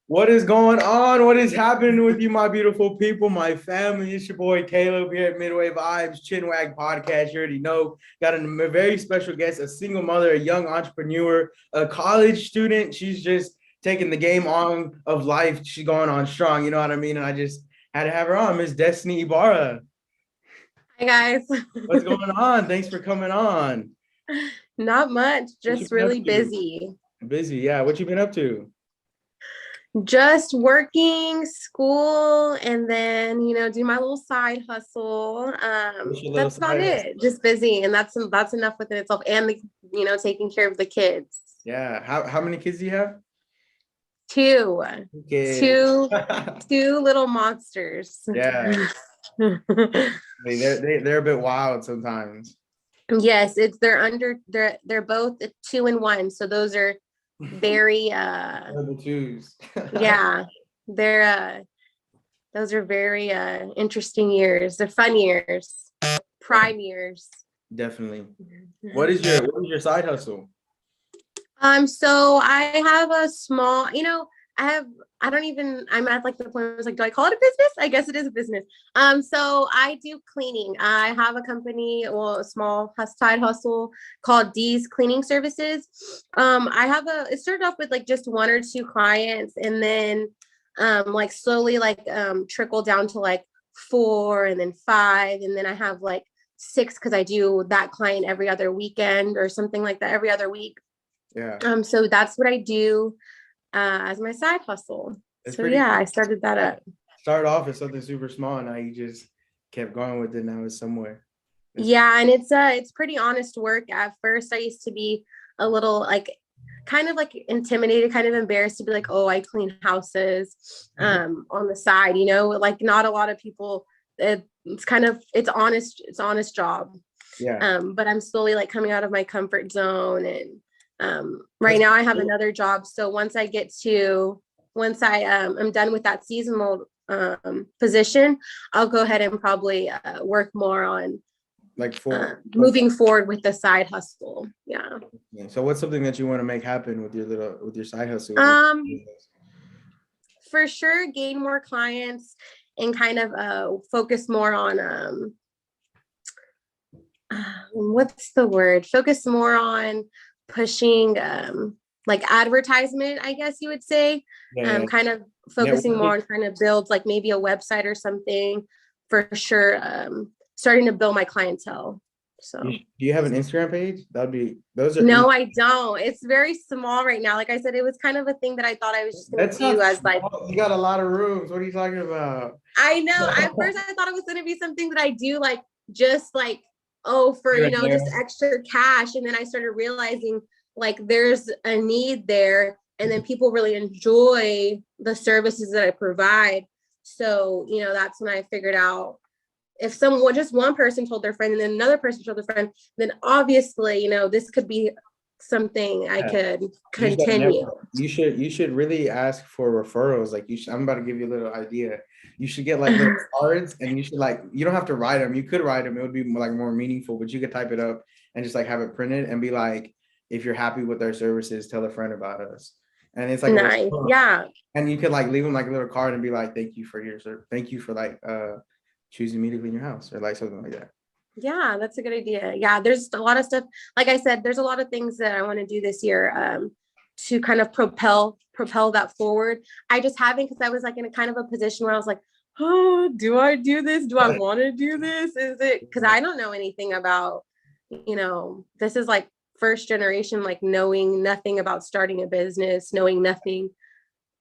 What is going on? What is happening with you, my beautiful people, my family? It's your boy Caleb here at Midway Vibes, Chinwag Podcast. You already know, got a very special guest, a single mother, a young entrepreneur, a college student. She's just taking the game on of life. She's going on strong, you know what I mean? And I just had to have her on, Miss Destiny Ibarra. Hi guys. What's going on? Thanks for coming on. Not much, What you just been up really to? busy. Busy, yeah. What you been up to? Just working, school, and then, do my little side hustle. What's your little That's about side hustle? it. Just busy, and that's enough within itself. And taking care of the kids. Yeah. How many kids do you have? Two, Kids. two, two little monsters. Yeah. They're a bit wild sometimes. Yes, they're both 2 and 1. So those are very Level twos. yeah, they're those are very interesting years. They're fun years, prime years. Definitely. What is your side hustle? So I have a small, I'm at like the point where I was like, do I call it a business? I guess it is a business. So I do cleaning. I have a company, well, a small side hustle called D's Cleaning Services. It started off with like just 1 or 2 clients, and then like slowly trickle down to like 4 and then 5. And then I have like 6 because I do that client every other weekend or something like that, every other week. Yeah. So that's what I do as my side hustle. It's So pretty yeah, cool. I started that up. Started off as something super small, and now you just kept going with it. Now it's somewhere. Yeah, and it's pretty honest work. At first, I used to be a little like kind of like intimidated, kind of embarrassed to be like, oh, I clean houses on the side, like not a lot of people. It's honest job. Yeah. But I'm slowly like coming out of my comfort zone, and right That's now I have cool. another job. So once I am done with that seasonal position, I'll go ahead and probably work more on Like for moving forward with the side hustle. Yeah. so what's something that you want to make happen with your side hustle? For sure, gain more clients and kind of focus more on what's the word? Focus more on pushing like advertisement, I guess you would say. Yeah. Kind of focusing more on trying to build like maybe a website or something for sure. Starting to build my clientele. So Do you have an Instagram page? Those are no, easy. I don't. It's very small right now. Like I said, it was kind of a thing that I thought I was just gonna That's do not as like small. You got a lot of rooms. What are you talking about? I know at first I thought it was gonna be something that I do like just like for Here and just there. extra cash. And then I started realizing like there's a need there, and then people really enjoy the services that I provide. So, that's when I figured out if just one person told their friend and then another person told their friend, then obviously, this could be something I Yeah. could You should continue. you should really ask for referrals. Like I'm about to give you a little idea. You should get like little cards, and you don't have to write them. You could write them. It would be like more meaningful, but you could type it up and just like have it printed and be like, if you're happy with our services, tell a friend about us. And it's like Nice. Yeah. and you could like leave them like a little card and be like, thank you for like choosing me to clean your house or like something like that. Yeah, that's a good idea. Yeah, there's a lot of stuff. Like I said, there's a lot of things that I want to do this year to kind of propel that forward. I just haven't, because I was like in a kind of a position where I was like, oh, do I do this? Do I want to do this? Is it because I don't know anything about, this is like first generation, like knowing nothing about starting a business, knowing nothing.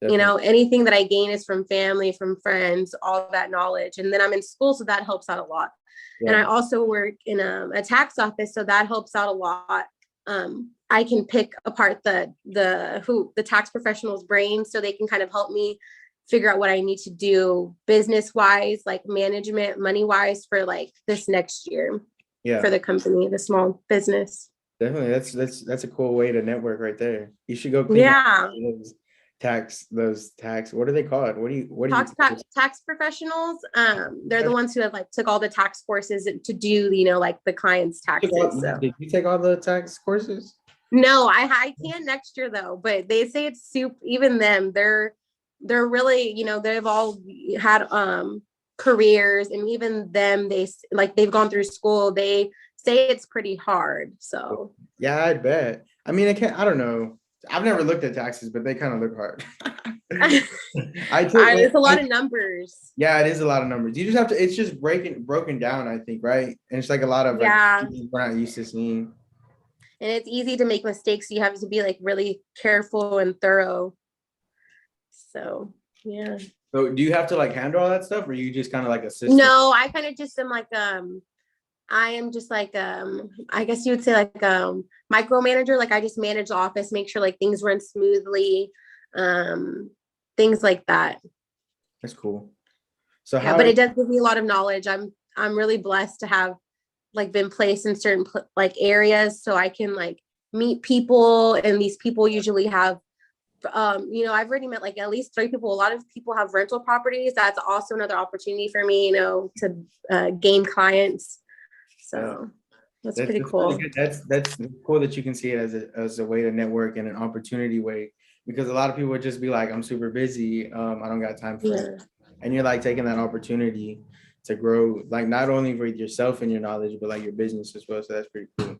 Definitely. Anything that I gain is from family, from friends, all that knowledge. And then I'm in school, so that helps out a lot. And I Yeah. also work in a tax office, so that helps out a lot. I can pick apart the tax professional's brain, so they can kind of help me figure out what I need to do business wise, like management, money wise, for like this next year for Yeah. the company, the small business. Definitely. That's a cool way to network right there. You should go clean Yeah. those tax. What are they called? What do you Tax professionals, they're the ones who have like took all the tax courses to do, like the client's taxes. So did you take all the tax courses? no, I can next year though, but they say it's super, even them, they're really, they've all had careers, and even them, they've gone through school. They say it's pretty hard. So yeah, I bet. I mean, I don't know. I've never looked at taxes, but they kind of look hard. it's a lot of numbers. Yeah, it is a lot of numbers. You just have to, it's just broken down, I think, right? And it's like a lot of we're not used to seeing. And it's easy to make mistakes. You have to be like really careful and thorough. So yeah. So do you have to like handle all that stuff, or you just kind of like assist? No, I kind of just am like I am just like I guess you would say like micromanager. Like I just manage the office, make sure like things run smoothly, things like that. That's cool. So yeah, but it does give me a lot of knowledge. I'm really blessed to have like been placed in certain like areas, so I can like meet people, and these people usually have I've already met like at least 3 people. A lot of people have rental properties. That's also another opportunity for me, to gain clients. So that's pretty cool. Really that's cool that you can see it as a way to network and an opportunity way, because a lot of people would just be like, I'm super busy. I don't got time for it. And you're like taking that opportunity to grow, like not only with yourself and your knowledge, but like your business as well. So that's pretty cool.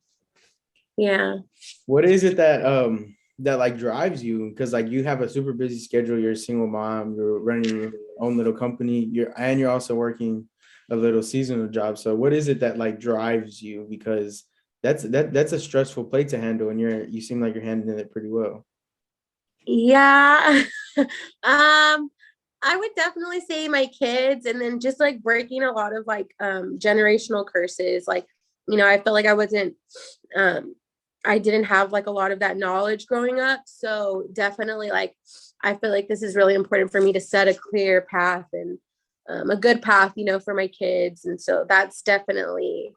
Yeah. What is it that that like drives you? Because like you have a super busy schedule. You're a single mom. You're running your own little company. You're also working a little seasonal job. So what is it that like drives you? Because that's a stressful plate to handle, and you seem like you're handling it pretty well. Yeah. I would definitely say my kids, and then just like breaking a lot of like generational curses. Like, I felt like I didn't have like a lot of that knowledge growing up. So definitely like, I feel like this is really important for me to set a clear path and a good path, for my kids. And so that's definitely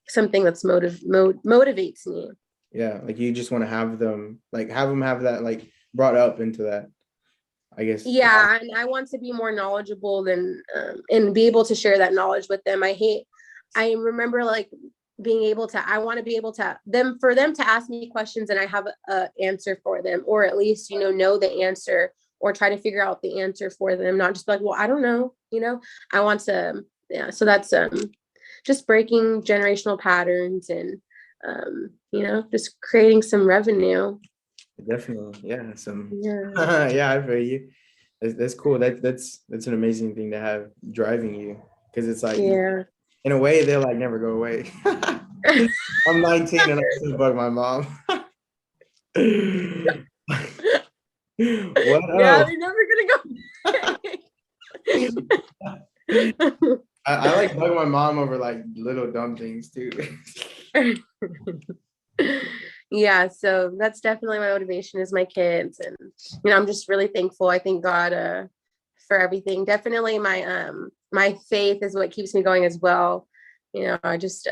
something that's motivates me. Yeah. Like you just want to have them have that like brought up into that, I guess. Yeah. And I want to be more knowledgeable and be able to share that knowledge with them. I remember like I want to be able to for them to ask me questions, and I have an answer for them, or at least, know the answer, or try to figure out the answer for them, not just like, well, I don't know, I want to, yeah. So that's just breaking generational patterns and, just creating some revenue. Definitely. Yeah. Yeah, I feel you. That's cool. That's an amazing thing to have driving you, because it's like, yeah, in a way, they'll like never go away. I'm 19 and I still bug my mom. What yeah, they're never gonna go. I like bug my mom over like little dumb things too. Yeah, so that's definitely my motivation is my kids, and I'm just really thankful. I thank God for everything. Definitely my faith is what keeps me going as well. I just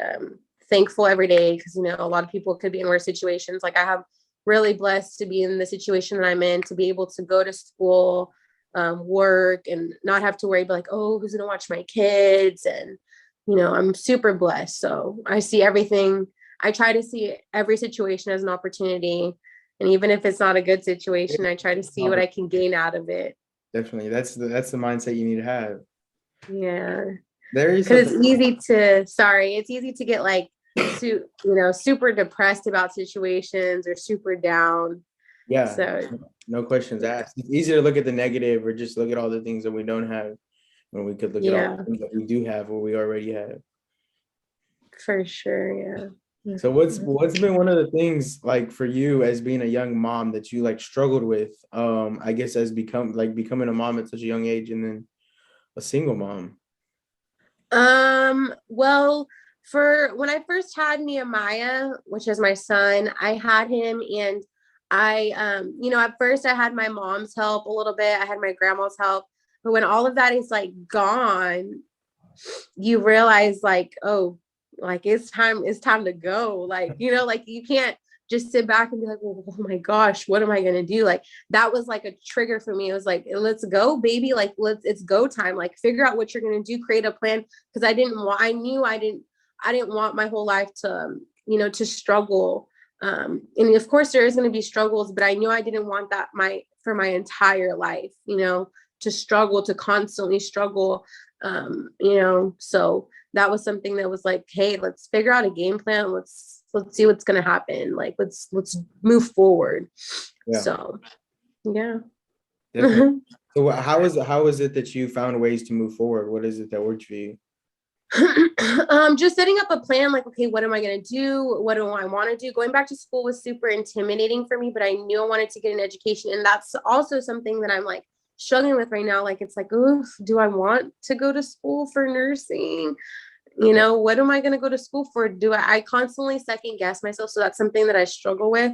thankful every day, because a lot of people could be in worse situations. Like I have really blessed to be in the situation that I'm in, to be able to go to school, work, and not have to worry about like, oh, who's gonna watch my kids? And I'm super blessed. So I see everything. I try to see every situation as an opportunity, and even if it's not a good situation, I try to see what I can gain out of it. Definitely, that's the mindset you need to have. Yeah, because it's easy to get like super depressed about situations or super down. Yeah, so no questions asked. It's easier to look at the negative, or just look at all the things that we don't have, when we could look at all the things that we do have, or we already have. For sure. Yeah. So what's been one of the things like for you as being a young mom that you like struggled with, I guess, as becoming a mom at such a young age, and then a single mom? Well, for when I first had Nehemiah, which is my son, I had him, and I at first I had my mom's help a little bit, I had my grandma's help, but when all of that is like gone, you realize like, oh, like it's time to go. Like, like you can't just sit back and be like, well, oh my gosh, what am I going to do? Like that was like a trigger for me. It was like, let's go, baby. Like, it's go time. Like figure out what you're going to do, create a plan. Cause I didn't want my whole life to, to struggle. And of course there is going to be struggles, but I knew I didn't want that for my entire life, you know, to constantly struggle. You know, so that was something that was like, hey, let's figure out a game plan. Let's see what's gonna happen. Like let's move forward. Yeah. So yeah. Definitely. So how is it that you found ways to move forward? What is it that worked for you? Just setting up a plan, like, okay, what am I going to do? What do I want to do? Going back to school was super intimidating for me, but I knew I wanted to get an education. And that's also something that I'm like struggling with right now. Like, it's like, oof, do I want to go to school for nursing? You know, what am I going to go to school for? I constantly second guess myself. So that's something that I struggle with.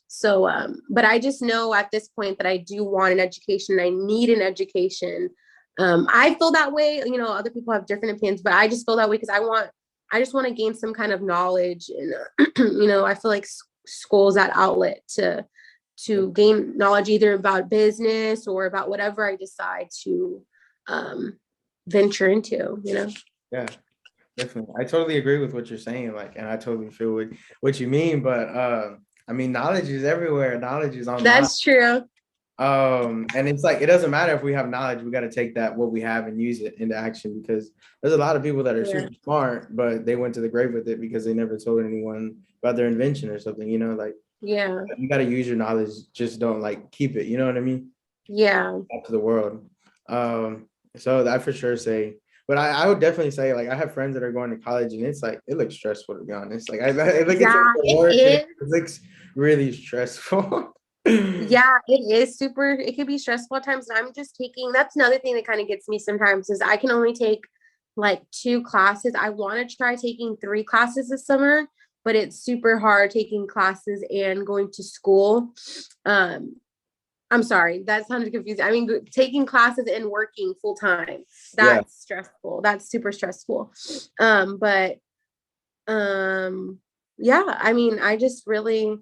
So, but I just know at this point that I do want an education. I need an education. I feel that way. You know, other people have different opinions, but I just feel that way because I just want to gain some kind of knowledge. And, you know, I feel like school is that outlet to gain knowledge either about business or about whatever I decide to venture into, you know? Yeah, definitely. I totally agree with what you're saying. Like, and I totally feel what you mean. But I mean, knowledge is everywhere. Knowledge is online. That's true. And it's like, it doesn't matter if we have knowledge, we got to take that, what we have, and use it into action, because there's a lot of people that are super smart, but they went to the grave with it because they never told anyone about their invention or something, you know, like, yeah, you got to use your knowledge. Just don't like keep it, you know what I mean? Yeah. Back to the world. So I for sure say, but I would definitely say, like, I have friends that are going to college and it's like, it looks stressful, to be honest. Like, I look it looks really stressful. Yeah, it is super. It can be stressful at times. And I'm just that's another thing that kind of gets me sometimes is I can only take like 2 classes. I want to try taking 3 classes this summer, but it's super hard taking classes and going to school. I'm sorry, that sounded confusing. I mean, taking classes and working full time. That's stressful. That's super stressful. But yeah, I mean, I just really,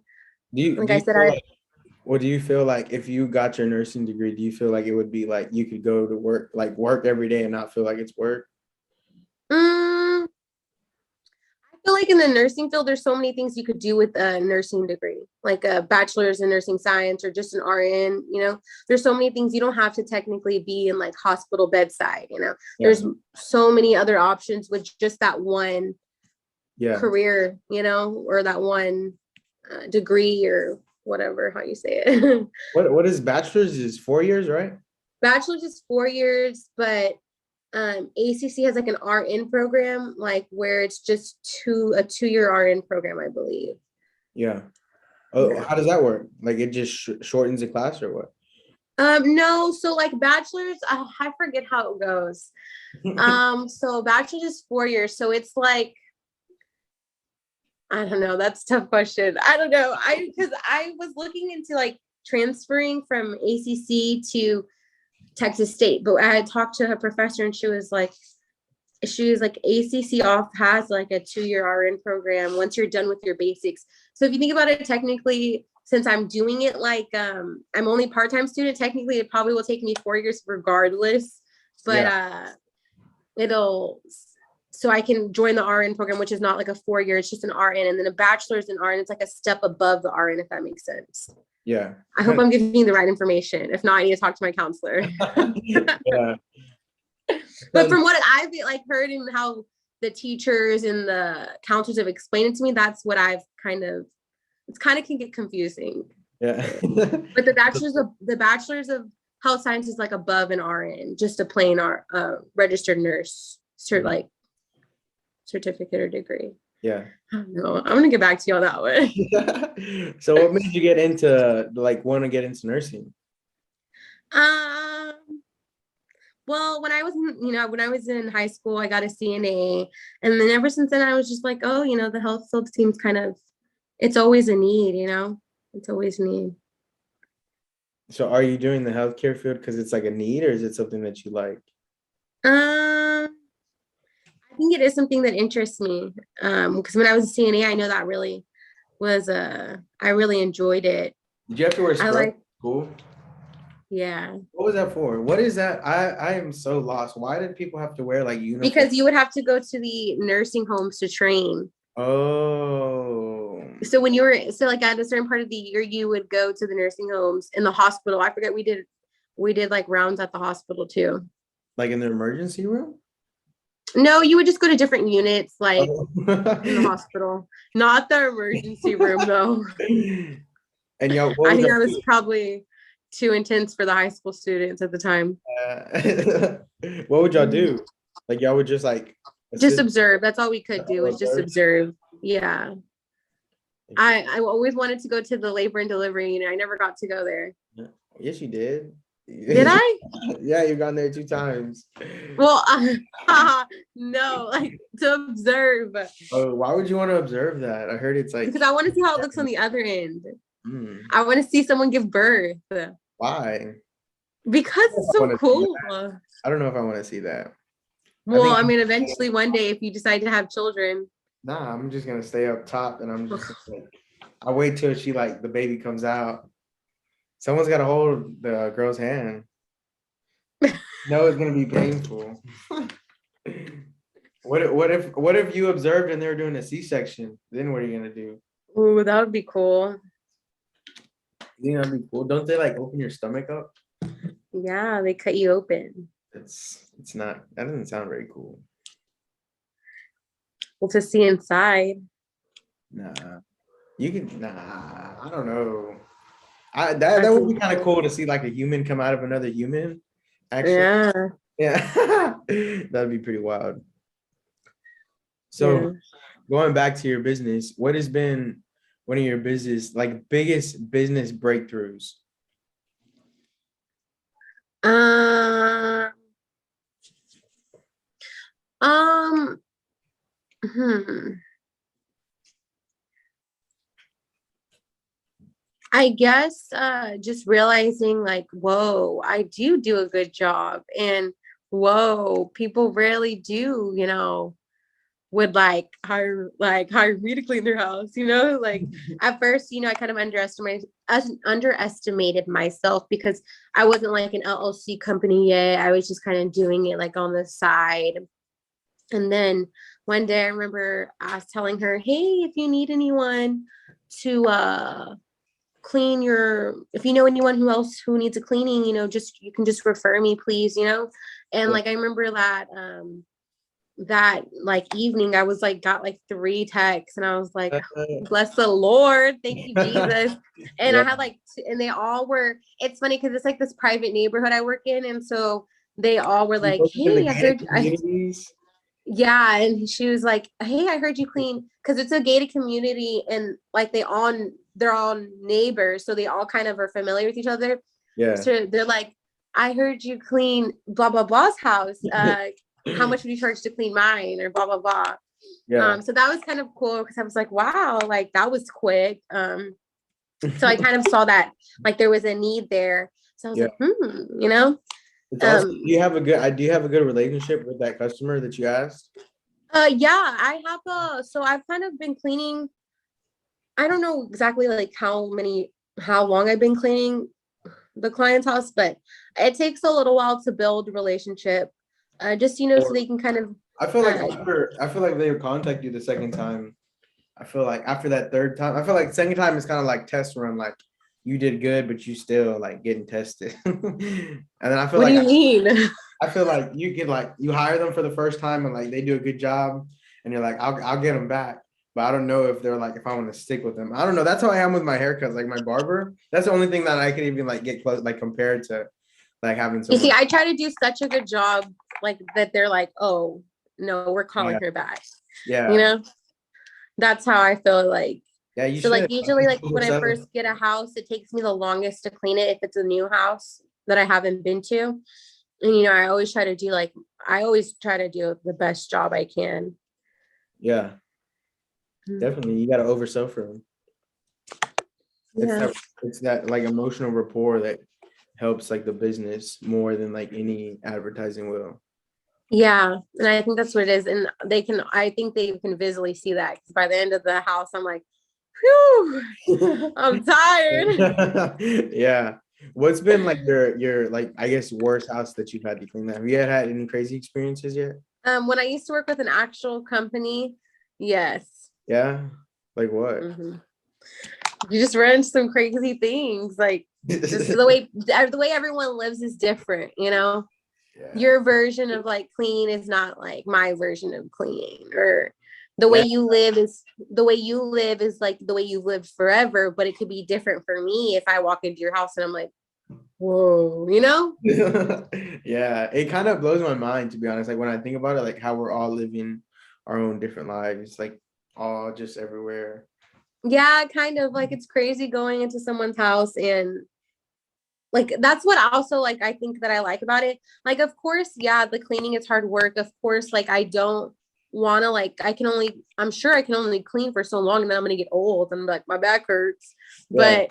what do you feel like if you got your nursing degree, do you feel like it would be like you could go to work every day and not feel like it's work? I feel like in the nursing field, there's so many things you could do with a nursing degree, like a bachelor's in nursing science or just an RN, you know, there's so many things. You don't have to technically be in like hospital bedside, you know, there's so many other options with just that one career, you know, or that one degree or whatever, how you say it. What is bachelor's is 4 years, right? Bachelor's is 4 years, but ACC has like an RN program, like where it's just a 2-year RN program, I believe. Yeah. Oh, how does that work? Like it just shortens the class or what? No, so like bachelor's, I forget how it goes. So bachelor's is 4 years, so it's like, I don't know. That's a tough question. I don't know. Because I was looking into like transferring from ACC to Texas State, but I had talked to a professor and she was like ACC has like a 2-year RN program once you're done with your basics. So if you think about it, technically, since I'm doing it like I'm only part-time student, technically it probably will take me 4 years regardless. But so I can join the RN program, which is not like a 4 year, it's just an RN, and then a bachelor's in RN. It's like a step above the RN, if that makes sense. Yeah. I hope I'm giving you the right information. If not, I need to talk to my counselor. Yeah. But from what I've like heard and how the teachers and the counselors have explained it to me, that's what I've it's kind of can get confusing. Yeah. But the bachelor's of health science is like above an RN, just a plain registered nurse, like certificate or degree. Yeah. I don't know. I'm gonna get back to you on that one. So what made you get into want to get into nursing? Well, when I was in high school, I got a CNA, and then ever since then I was just like, oh, you know, the health field seems it's always a need, you know, it's always a need. So are you doing the healthcare field because it's like a need, or is it something that you like? I think it is something that interests me. Because when I was a CNA, I know that really was I really enjoyed it. Did you have to wear scrubs in school? Yeah. What was that for? What is that? I am so lost. Why did people have to wear like uniforms? Because you would have to go to the nursing homes to train. Oh. So when you were like at a certain part of the year, you would go to the nursing homes in the hospital. I forget we did like rounds at the hospital too. Like in the emergency room? No, you would just go to different units, like Oh. in the hospital, not the emergency room though. And y'all, what I would think y'all that was do? probably too intense for the high school students at the time. What would y'all do? Like y'all would just like Just assist observe. That's all we could do is just others? observe. Yeah. I always wanted to go to the labor and delivery unit. I never got to go there. Yes, you did. Did I? Yeah, you've gone there 2 times. Well, no, like to observe Oh, why would you want to observe that? I heard it's like, because I want to see how it looks on the other end. hmm, I want to see someone give birth why? because I it's so wanna see cool. I don't know if I want to see that. I Well, think I mean, eventually one day, if you decide to have children, nah, I'm just gonna stay up top and I'm just like, I wait till she like the baby comes out. Someone's got to hold the girl's hand. No, it's gonna be painful. What if you observed and they were doing a C-section? Then what are you gonna do? ooh, that would be cool. You think that'd be cool? Don't they like open your stomach up? Yeah, they cut you open. It's not, that doesn't sound very cool. Well, to see inside. Nah. You can I don't know. That would be kind of cool to see like a human come out of another human. Actually. Yeah. Yeah. That'd be pretty wild. So Yeah. going back to your business, what has been one of your biggest business breakthroughs? Um. Um. Hmm. I guess just realizing like, whoa, I do a good job, and whoa, people really do, would hire me to clean their house, like at first, I kind of underestimated myself because I wasn't like an LLC company yet. I was just kind of doing it like on the side. And then one day I remember I was telling her, hey, if you need anyone to clean if you know anyone who needs a cleaning, you can just refer me, please, and like I remember that like evening I was like got like 3 texts and I was like, bless the Lord, thank you, Jesus. And Yeah. I had like and they all were, it's funny because it's like this private neighborhood I work in, and so they all were like, hey, I heard yeah, and she was like, hey, I heard you clean, because it's a gated community and like they're all neighbors, so they all kind of are familiar with each other. Yeah. So they're like, I heard you clean blah blah blah's house. How much would you charge to clean mine, or blah blah blah? Yeah. So that was kind of cool because I was like, wow, like that was quick. So I kind of saw that like there was a need there. So I was Yeah. like, It's also, do you have a good relationship with that customer that you asked? Yeah, I have so I've kind of been cleaning. I don't know exactly like how long I've been cleaning the client's house, but it takes a little while to build a relationship. Just so they can kind of I feel like they would contact you the second time. I feel like after that third time, I feel like second time is kind of like test run, like you did good, but you still like getting tested. And then I feel what like do you mean? I feel like you can like you hire them for the first time and like they do a good job and you're like, I'll get them back. But I don't know if they're like if I want to stick with them. I don't know. That's how I am with my haircuts. Like my barber, that's the only thing that I can even like get close, like compared to like having You someone. see, I try to do such a good job like that they're like, oh no, we're calling Yeah. her back. Yeah. That's how I feel like. Yeah, you So should. like usually like when I first get a house, it takes me the longest to clean it if it's a new house that I haven't been to. And I always try to do the best job I can. Yeah, definitely. You got to oversell for them. Yeah. It's that like emotional rapport that helps like the business more than like any advertising will. Yeah, and I think that's what it is. And I think they can visually see that, because by the end of the house, I'm like, whew, I'm tired. Yeah. What's been like your like I guess worst house that you've had to clean? That have you had any crazy experiences yet? When I used to work with an actual company, yes. Yeah. Like what? You just run into some crazy things. Like just the way everyone lives is different, you know? Yeah. Your version of like clean is not like my version of clean, or the way Yeah. you live is like the way you've lived forever, but it could be different for me if I walk into your house and I'm like, whoa, you know? Yeah, it kind of blows my mind, to be honest. Like when I think about it, like how we're all living our own different lives, like all just everywhere. Yeah, kind of like it's crazy going into someone's house, and like that's what also like I think that I like about it. Like, of course, yeah, the cleaning is hard work. Of course, like I don't want to like I'm sure I can only clean for so long and then I'm gonna get old and like my back hurts. Yeah.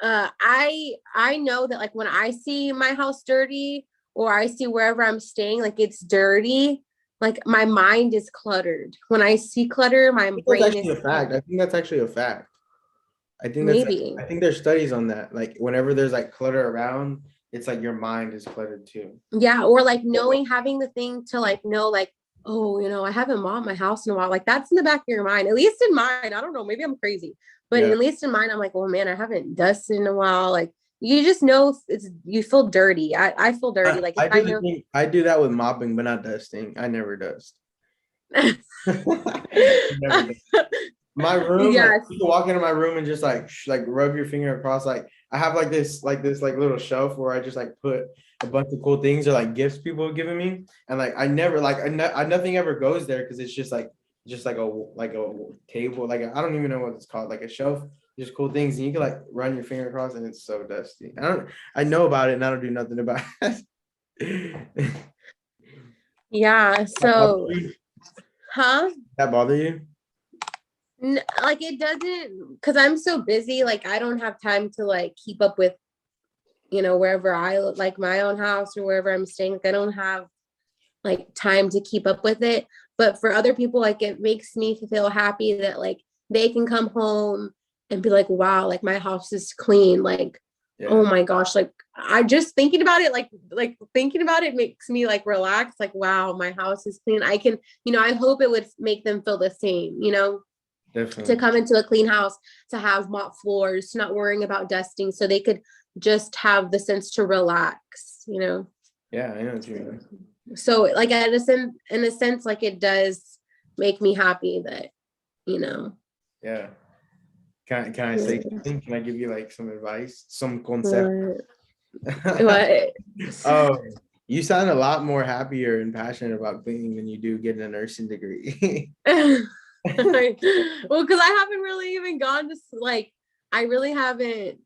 But I know that like when I see my house dirty or I see wherever I'm staying like it's dirty, like my mind is cluttered. When I see clutter, my I think that's brain actually is a fact. I think that's actually a fact. maybe. I think there's studies on that. Like whenever there's like clutter around, it's like your mind is cluttered too. Yeah, or like knowing, having the thing to like know, like, oh, you know, I haven't mopped my house in a while. Like that's in the back of your mind, at least in mine. I don't know, maybe I'm crazy, but Yeah. at least in mine, I'm like, oh man, I haven't dusted in a while. Like you just know it's you feel dirty. I feel dirty. Like if I I do the know. thing, I do that with mopping, but not dusting. I never dust. Never dust. My room, like Yes. you can walk into my room and just like rub your finger across. Like I have like little shelf where I just like put a bunch of cool things or like gifts people have given me, and like I never like nothing ever goes there because it's just like a table, like I don't even know what it's called, like a shelf, just cool things, and you can like run your finger across and it's so dusty. I know about it and I don't do nothing about it. Yeah. That bother So, you? huh? That bother you? Like it doesn't, because I'm so busy. Like I don't have time to like keep up with, you know, wherever I like my own house or wherever I'm staying. Like I don't have like time to keep up with it. But for other people, like it makes me feel happy that like they can come home and be like, wow, like my house is clean. Like, oh Yeah. my gosh, like I just thinking about it, like thinking about it makes me like relax, like wow, my house is clean. I can, you know, I hope it would make them feel the same, you know, to Definitely. come into a clean house, to have mop floors, to not worrying about dusting, so they could just have the sense to relax, you know. Yeah, I know what you mean. So like in a sense, like it does make me happy that, you know. Yeah. Can I say Yeah. something? Can I give you like some advice, some concept? What? Oh, you sound a lot more happier and passionate about cleaning than you do getting a nursing degree. Well, because I haven't really even gone to like I really haven't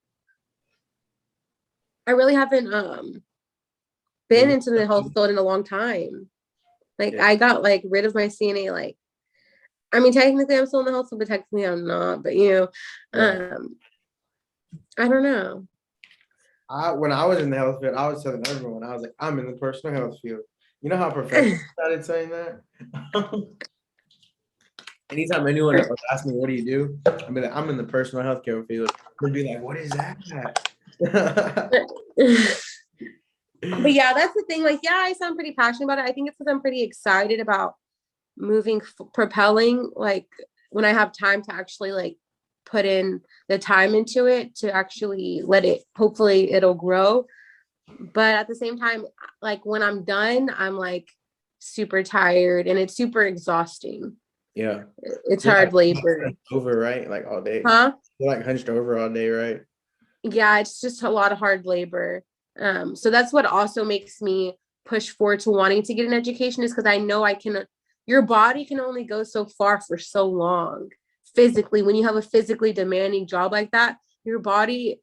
been into the health field in a long time. Like Yeah. I got like rid of my CNA, like I mean technically I'm still in the health field, but technically I'm not. But you know, Yeah. I don't know. When I was in the health field, I was telling everyone, I was like, I'm in the personal health field. You know how professionals started saying that? Anytime anyone would ask me, what do you do? I'd be like, I'm in the personal healthcare field. They'd be like, what is that? But yeah, that's the thing. Like, yeah, I sound pretty passionate about it. I think it's because I'm pretty excited about propelling. Like when I have time to actually like put in the time into it to actually let it, hopefully it'll grow. But at the same time, like when I'm done, I'm like super tired and it's super exhausting. Yeah. It's You're hard like labor. over, right? Like all day. Huh? You're like hunched over all day, right? Yeah, it's just a lot of hard labor. So that's what also makes me push forward to wanting to get an education, is because I know your body can only go so far for so long. Physically, when you have a physically demanding job like that, your body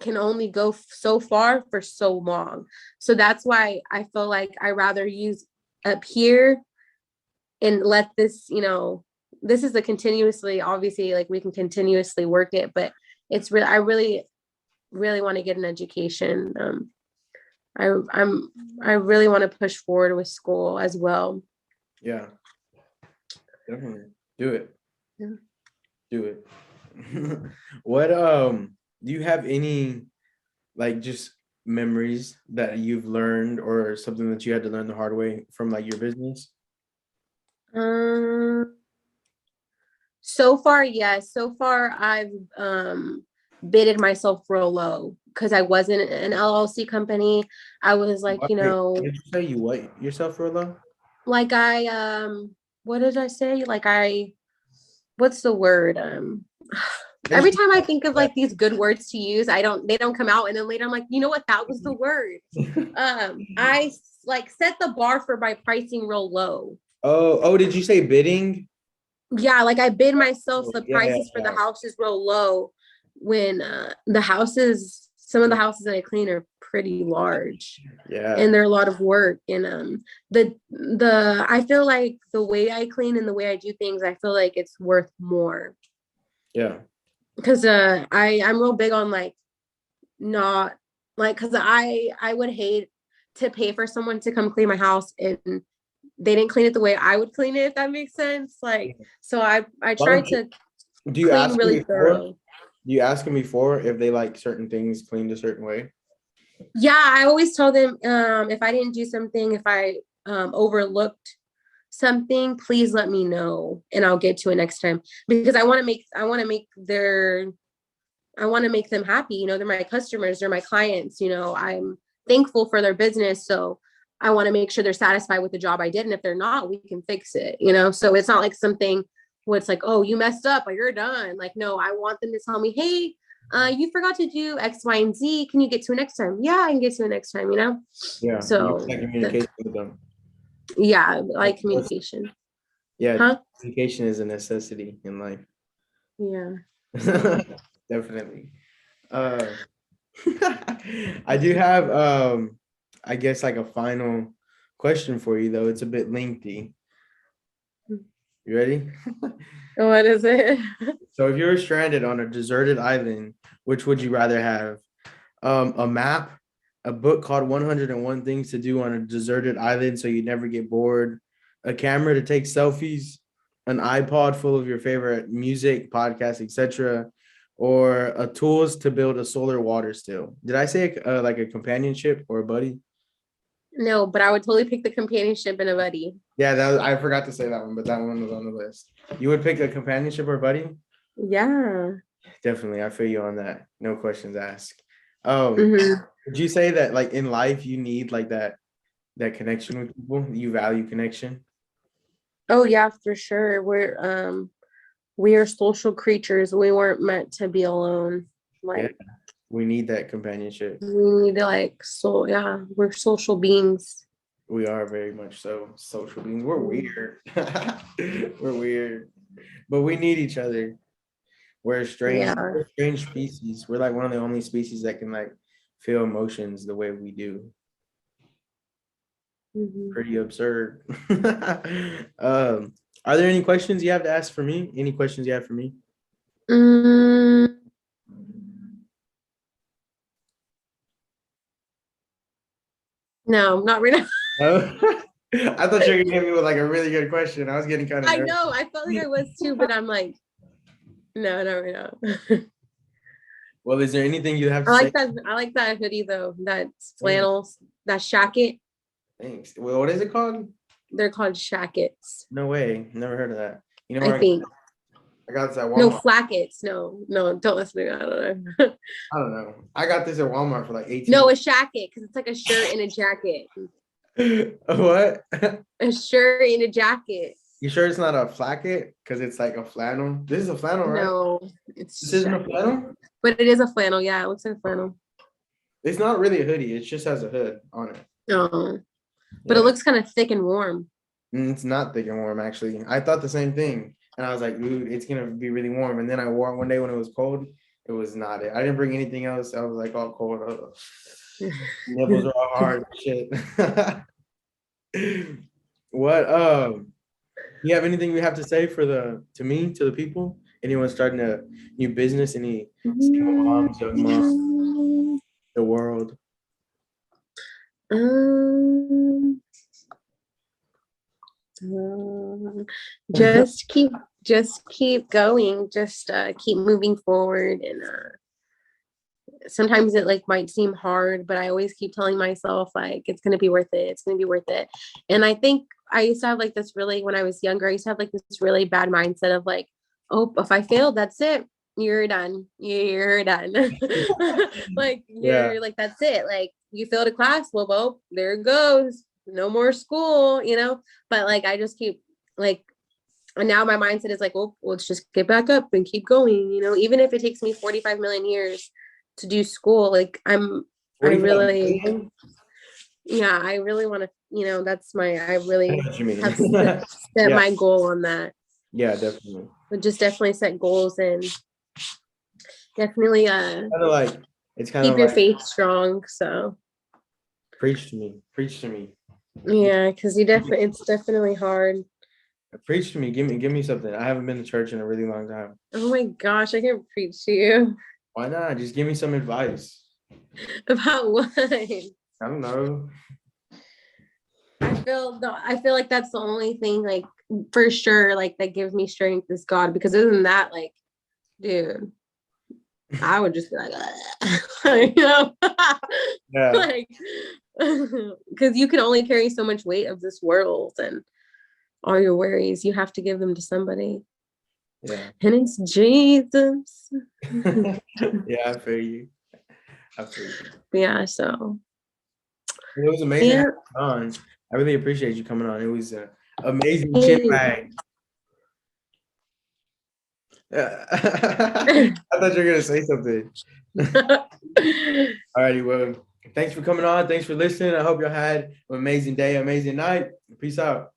can only go so far for so long. So that's why I feel like I rather use up here and let this, you know, this is a continuously, obviously, like we can continuously work it, but it's really, I really want to get an education. I really want to push forward with school as well. Yeah, definitely do it. Yeah. Do it. What do you have any like just memories that you've learned or something that you had to learn the hard way from like your business? Um, So far, yes. So far, I've bidded myself real low because I wasn't an LLC company. I was like, What did you say? You what yourself for low? like I what did I say? Like what's the word? There's Every time I think of like these good words to use, they don't come out. And then later I'm like, you know what? That was the word. I like set the bar for my pricing real low. oh, did you say bidding? Yeah, like I bid myself the Yeah, prices for the houses real low when some of the houses that I clean are pretty large yeah, and they're a lot of work. And the I feel like the way I clean and the way I do things, I feel like it's worth more. yeah. Because I'm real big on like not like because I would hate to pay for someone to come clean my house and they didn't clean it the way I would clean it, if that makes sense. Like, so I Why try don't you? to Do you clean ask them really before? thorough. Do you ask them before if they like certain things cleaned a certain way? Yeah, I always tell them if I didn't do something, if I overlooked something, please let me know and I'll get to it next time because I want to make them happy. You know, they're my customers, they're my clients, you know, I'm thankful for their business. So I want to make sure they're satisfied with the job I did. And if they're not, we can fix it, you know? So it's not like something where it's like, oh, you messed up or you're done. Like, no, I want them to tell me, hey, you forgot to do X, Y, and Z. Can you get to it next time? Yeah, I can get to it next time, you know? Yeah, you So like communication with them. yeah, like communication. Yeah, Huh? communication is a necessity in life. Yeah. Definitely. Uh, I do have I guess like a final question for you though. It's a bit lengthy. You ready? What is it? So if you were stranded on a deserted island, which would you rather have? A map, a book called 101 Things to Do on a Deserted Island so you never get bored, a camera to take selfies, an iPod full of your favorite music, podcasts, etc., or a tools to build a solar water still. Did I say like a companionship or a buddy? No, but I would totally pick the companionship and a buddy. Yeah, I forgot to say that one, but that one was on the list. You would pick a companionship or buddy? Yeah. Definitely, I feel you on that. No questions asked. Mm-hmm. Would you say that like in life you need like that connection with people? You value connection? Oh yeah, for sure. We are social creatures. We weren't meant to be alone. Yeah, Like we need that companionship. we need to yeah, we're social beings. We are very much so social beings. We're weird. We're weird, but we need each other. Yeah. We're a strange species. We're like one of the only species that can like feel emotions the way we do. Mm-hmm. Pretty absurd. Are there any questions you have to ask for me? Any questions you have for me? Mm, no, not right now. Oh. I thought you were gonna hit me with like a really good question. I was getting kind of I nervous. know. I felt like I was too, but I'm like, no, not right now. Well, is there anything you have to say? I like that hoodie though. That flannel, that shacket. Thanks. Well, what is it called? They're called shackets, No way. Never heard of that. You know I where think. I got this at No, Walmart. flackets. No, don't listen to me. I don't know. I don't know. I got this at Walmart for like 18. No, a shacket because it's like a shirt and a jacket. What? A shirt and a jacket. You sure it's not a flacket? Because it's like a flannel. This is a flannel, right? No, it's This isn't a shacket. flannel? But it is a flannel. Yeah, it looks like a flannel. It's not really a hoodie. It just has a hood on it. Oh, but Yeah. it looks kind of thick and warm. It's not thick and warm, actually. I thought the same thing. And I was like, dude, it's going to be really warm. And then I wore it one day when it was cold. It was not it. I didn't bring anything else. I was like all cold. Nipples are all hard. Shit. What you have anything you have to say to me, to the people? Anyone starting a new business, any single moms, young moms, the world? Um, just keep going. Just keep moving forward. And sometimes it like might seem hard, but I always keep telling myself like it's gonna be worth it. It's gonna be worth it. And I think I used to have like this really when I was younger. I used to have like this really bad mindset of like, oh, if I failed, that's it. You're done. You're done. Like you're like, that's it. Like you failed a class. Well, there it goes. No more school, But like I just keep like, and now my mindset is like, well, let's just get back up and keep going, even if it takes me 45 million years to do school. Like I really want to, that's I really have set my goal on that. Yeah, definitely. But just definitely set goals and definitely kind of like it's kind keep of your like, faith strong. So preach to me. Yeah, because it's definitely hard. Preach to me. Give me something. I haven't been to church in a really long time. Oh my gosh, I can't preach to you. Why not? Just give me some advice. About what? I don't know. I feel like that's the only thing, like, for sure, like, that gives me strength is God. Because other than that, like, dude, I would just be like, Yeah. Like, because you can only carry so much weight of this world and all your worries. You have to give them to somebody. Yeah. And it's Jesus. Yeah, I feel you. Yeah, so. It was amazing having you on. I really appreciate you coming on. It was amazing chin wag. I thought you were gonna say something. Alrighty, well, thanks for coming on. Thanks for listening. I hope y'all had an amazing day, amazing night. Peace out.